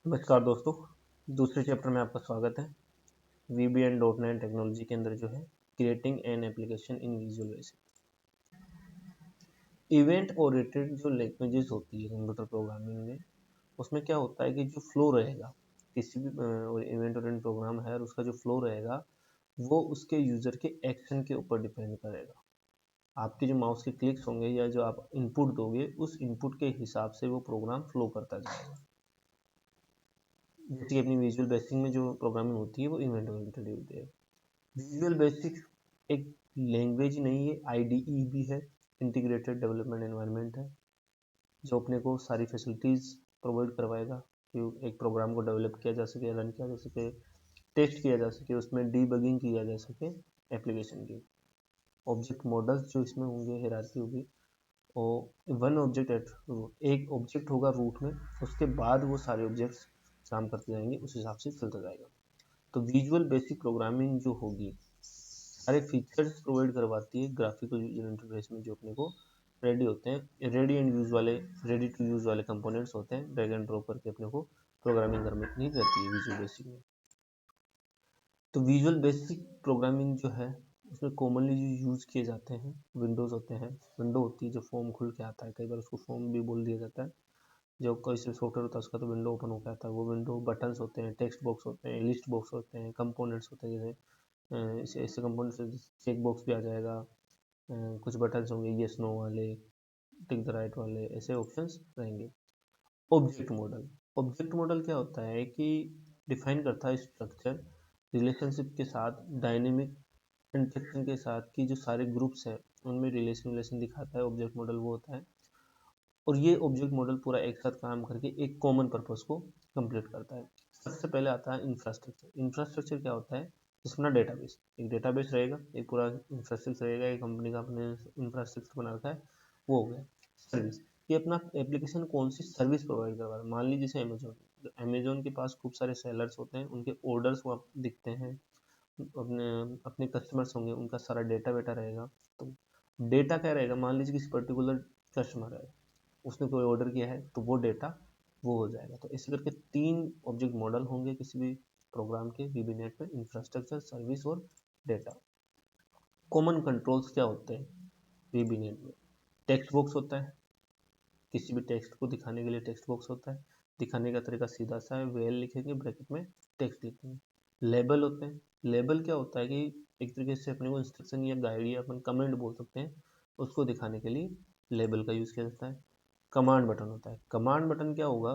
नमस्कार दोस्तों, दूसरे चैप्टर में आपका स्वागत है। वीबी एंड डॉट नेट टेक्नोलॉजी के अंदर जो है creating an application in visual basic. Event oriented जो लैंग्वेजेस होती है कंप्यूटर प्रोग्रामिंग में, उसमें क्या होता है कि जो फ्लो रहेगा किसी भी इवेंट ओरिएंटेड प्रोग्राम है और उसका जो फ्लो रहेगा वो उसके यूजर के एक्शन के ऊपर डिपेंड करेगा। आपके जो माउस के क्लिक्स होंगे या जो आप इनपुट दोगे उस इनपुट के हिसाब से वो प्रोग्राम फ्लो करता जाएगा। जैसे कि अपनी विजुअल बेसिक में जो प्रोग्रामिंग होती है वो इवेंट ओरिएंटेड होती है। विजुअल बेसिक एक लैंग्वेज नहीं है, आईडीई भी है, इंटीग्रेटेड डेवलपमेंट एनवायरनमेंट है, जो अपने को सारी फैसिलिटीज़ प्रोवाइड करवाएगा कि एक प्रोग्राम को डेवलप किया जा सके, रन किया जा सके, टेस्ट किया जा सके, उसमें डीबगिंग किया जा सके एप्लीकेशन की। ऑब्जेक्ट मॉडल्स जो इसमें होंगे, हायरार्की होगी, और वन ऑब्जेक्ट एट रूट, एक ऑब्जेक्ट होगा रूट में, उसके बाद वो सारे ऑब्जेक्ट्स काम करते जाएंगे, उस हिसाब से चलता जाएगा। तो विजुअल बेसिक प्रोग्रामिंग जो होगी सारे फीचर्स प्रोवाइड करवाती है ग्राफिकल यूजर इंटरफेस में, जो अपने को रेडी होते हैं, रेडी टू यूज वाले कंपोनेंट्स होते हैं, ड्रैग एंड ड्रॉप करके अपने को प्रोग्रामिंग करनी रहती है विजुअल बेसिक में। तो विजुअल बेसिक प्रोग्रामिंग जो है उसमें कॉमनली जो यूज किए जाते हैं विंडोज होते हैं, विंडो होती है जो फॉर्म खुल के आता है, कई बार उसको फॉर्म भी बोल दिया जाता है। जो कोई से सॉफ्टवेयर होता है उसका तो विंडो ओपन होकर आता है, वो विंडो, बटन्स होते हैं, टेक्स्ट बॉक्स होते हैं, लिस्ट बॉक्स होते हैं, कंपोनेंट्स होते हैं, जैसे ऐसे कंपोनेंट्स चेक बॉक्स भी आ जाएगा, कुछ बटन्स होंगे येस नो वाले, टिक द राइट वाले, ऐसे ऑप्शंस रहेंगे। ऑब्जेक्ट मॉडल क्या होता है कि डिफाइन करता है स्ट्रक्चर रिलेशनशिप के साथ, डायनेमिक इंटरेक्शन के साथ, कि जो सारे ग्रुप्स हैं उनमें रिलेशन दिखाता है। ऑब्जेक्ट मॉडल वो होता है, और ये ऑब्जेक्ट मॉडल पूरा एक साथ काम करके एक कॉमन पर्पस को कंप्लीट करता है। सबसे पहले आता है इंफ्रास्ट्रक्चर। इंफ्रास्ट्रक्चर क्या होता है? जिसमें डेटाबेस, एक डेटाबेस रहेगा, एक पूरा इंफ्रास्ट्रक्चर रहेगा, एक कंपनी का अपने इंफ्रास्ट्रक्चर बना रखा है, वो हो गया। सर्विस, ये अपना एप्लीकेशन कौन सी सर्विस प्रोवाइड करवा रहा है। मान लीजिए जैसे अमेजोन, तो अमेजोन के पास खूब सारे सेलर्स होते हैं, उनके ऑर्डर्स वहाँ दिखते हैं, अपने अपने कस्टमर्स होंगे, उनका सारा डेटा वेटा रहेगा। तो डेटा क्या रहेगा, मान लीजिए किसी पर्टिकुलर कस्टमर है, उसने कोई ऑर्डर किया है, तो वो डेटा वो हो जाएगा। तो इस करके तीन ऑब्जेक्ट मॉडल होंगे किसी भी प्रोग्राम के वीबीनेट में, इंफ्रास्ट्रक्चर, सर्विस और डेटा। कॉमन कंट्रोल्स क्या होते हैं वीबीनेट में? टेक्स्ट बॉक्स होता है, किसी भी टेक्स्ट को दिखाने के लिए टेक्स्ट बॉक्स होता है, दिखाने का तरीका सीधा सा है, वेल लिखेंगे, ब्रैकेट में टेक्स्ट लिखेंगे। लेबल होते हैं, लेबल क्या होता है कि एक तरीके से अपने को इंस्ट्रक्शन या गाइड या अपन कमेंट बोल सकते हैं, उसको दिखाने के लिए लेबल का यूज़ किया जाता है। कमांड बटन होता है, कमांड बटन क्या होगा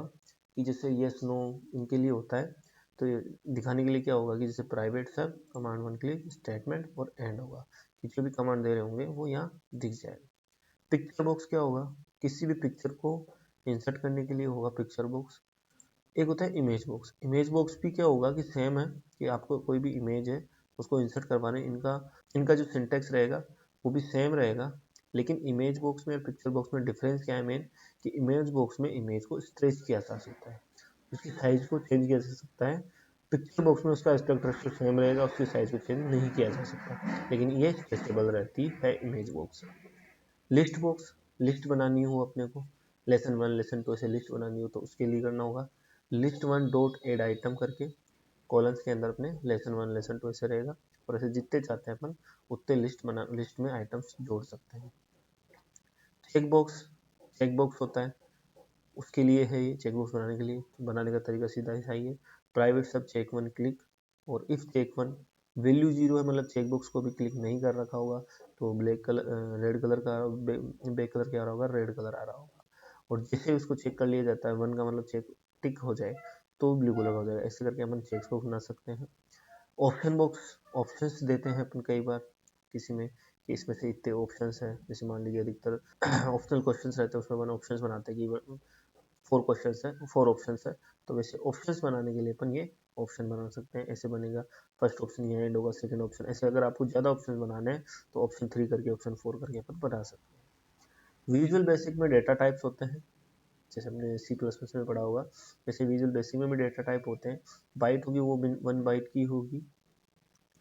कि जैसे यस नो इनके लिए होता है, तो ये दिखाने के लिए क्या होगा कि जैसे प्राइवेट सब कमांड वन के लिए स्टेटमेंट और एंड होगा, कि जो भी कमांड दे रहे होंगे वो यहाँ दिख जाएगा। पिक्चर बॉक्स क्या होगा? किसी भी पिक्चर को इंसर्ट करने के लिए होगा पिक्चर बॉक्स। एक होता है इमेज बॉक्स। इमेज बॉक्स भी क्या होगा कि सेम है, कि आपको कोई भी इमेज है उसको इंसर्ट करवाने, इनका इनका जो सिंटेक्स रहेगा वो भी सेम रहेगा। लेकिन इमेज बॉक्स में और पिक्चर बॉक्स में डिफरेंस क्या है मेन, कि इमेज बॉक्स में इमेज को स्ट्रेच किया जा सकता है, उसकी साइज को चेंज किया जा सकता है। पिक्चर बॉक्स में उसका स्ट्रक्चर सेम रहेगा, उसकी साइज को चेंज नहीं किया जा सकता, लेकिन ये स्ट्रेचेबल रहती है image box. List box, list बनानी हो अपने को, लेसन वन लेसन टू ऐसे लिस्ट बनानी हो तो उसके लिए करना होगा list one dot add item करके, कॉलम्स के अंदर अपने लेसन वन लेसन टू ऐसे रहेगा, और ऐसे जितने चाहते हैं अपन उतने लिस्ट में आइटम्स जोड़ सकते हैं। चेक बॉक्स, चेक बॉक्स होता है, उसके लिए है ये, चेक बॉक्स बनाने के लिए। बनाने का तरीका सीधा ही सही है, private sub check one click, और if check one value zero है, मतलब चेक बॉक्स को भी क्लिक नहीं कर रखा होगा, तो ब्लैक कलर, रेड कलर का, बैक कलर क्या आ रहा होगा, रेड कलर आ रहा होगा। और जैसे उसको चेक कर लिया जाता है, वन का मतलब चेक टिक हो जाए तो ब्लू कलर हो जाएगा। ऐसे करके अपन चेक बॉक्स बना सकते हैं। ऑप्शन बॉक्स, ऑप्शंस देते हैं अपन कई बार किसी में, कि इसमें से इतने ऑप्शंस हैं, जैसे मान लीजिए अधिकतर ऑप्शनल क्वेश्चंस रहते हैं, उसमें अपन ऑप्शंस बनाते हैं कि फोर क्वेश्चंस है, फोर ऑप्शंस है, तो वैसे ऑप्शंस बनाने के लिए अपन ये ऑप्शन बना सकते हैं। ऐसे बनेगा, फर्स्ट ऑप्शन ये एंड होगा, सेकंड ऑप्शन ऐसे। अगर आपको ज़्यादा ऑप्शन बनाने हैं तो ऑप्शन 3 करके, ऑप्शन 4 करके अपन बना सकते हैं। विजुअल बेसिक में डेटा टाइप्स होते हैं, जैसे हमने सी प्लस प्लस में पढ़ा होगा, वैसे विजुअल बेसिक में भी डेटा टाइप होते हैं। बाइट होगी वो 1 बाइट की होगी।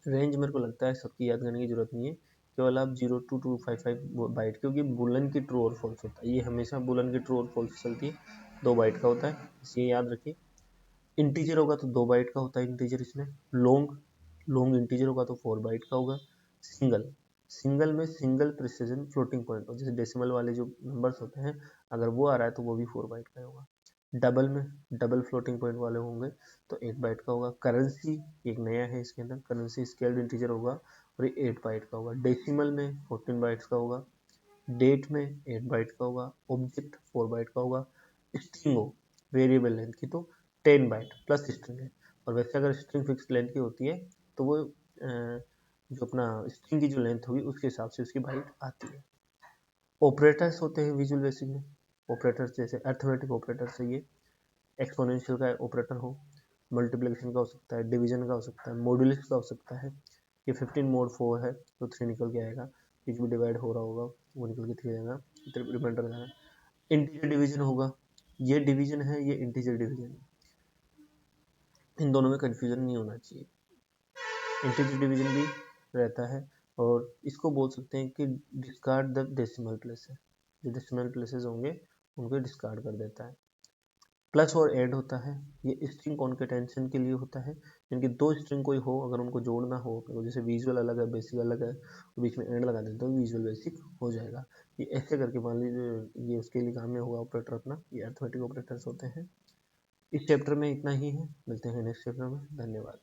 रेंज मेरे को लगता है सबकी याद करने की जरूरत नहीं है, केवल आप 0 to 255 बाइट, क्योंकि बुलन की ट्रू और फॉल्स होता है, ये हमेशा बुलन की ट्रू और फॉल्स चलती है, 2 बाइट का होता है, इसे याद रखिए। इंटीजर होगा तो 2 बाइट का होता है इंटीजर इसमें। लॉन्ग इंटीजर होगा तो 4 बाइट का होगा। सिंगल में सिंगल प्रिसिजन फ्लोटिंग पॉइंट, जैसे डेसिमल वाले जो नंबर्स होते हैं अगर वो आ रहा है तो वो भी 4 बाइट का होगा। डबल में डबल फ्लोटिंग पॉइंट वाले होंगे तो 8 बाइट का होगा। करेंसी एक नया है इसके अंदर, करेंसी स्केल्ड इंटीजर होगा और ये 8 बाइट का होगा। डेसिमल में 14 बाइट्स का होगा। डेट में 8 बाइट का होगा। ऑब्जेक्ट 4 बाइट का होगा। स्ट्रिंग हो वेरिएबल लेंथ की तो 10 बाइट प्लस स्ट्रिंग है। और वैसे अगर स्ट्रिंग फिक्स लेंथ की होती है तो वो जो अपना स्ट्रिंग की जो लेंथ होगी उसके हिसाब से उसकी बाइट आती है। ऑपरेटर्स होते हैं विजुअल बेसिक में। ऑपरेटर्स जैसे अर्थमेटिक ऑपरेटर्स है ये। एक्सपोनेंशियल का ऑपरेटर हो, मल्टीप्लिकेशन का हो सकता है, डिवीजन का हो सकता है, मॉड्यूलस का हो सकता है। ये 15 मोड 4 है तो 3 निकल के आएगा। बीच में डिवाइड हो रहा होगा वो निकल के 3 आएगा, रिमाइंडर आएगा। इंटीजर डिवीजन होगा, ये डिवीजन है, ये इंटीजर डिवीजन है। इन दोनों में कंफ्यूजन नहीं होना चाहिए। इंटीजर डिवीजन भी रहता है और इसको बोल सकते हैं कि डिस्कार्ड द डेसिमल प्लेसेस। जो डेसिमल प्लेसेस होंगे उनको डिस्कार्ड कर देता है। प्लस और ऐड होता है, ये स्ट्रिंग कॉन्केटेंशन के लिए होता है। यानी दो स्ट्रिंग कोई हो अगर उनको जोड़ना हो तो जैसे विजुअल अलग है बेसिक अलग है तो बीच में एंड लगा देते तो विजुअल बेसिक हो जाएगा। ये ऐसे करके मान लीजिए ये उसके लिए काम में होगा ऑपरेटर अपना, ये अर्थमेटिक ऑपरेटर्स होते हैं। इस चैप्टर में इतना ही है, मिलते हैं नेक्स्ट चैप्टर में। धन्यवाद।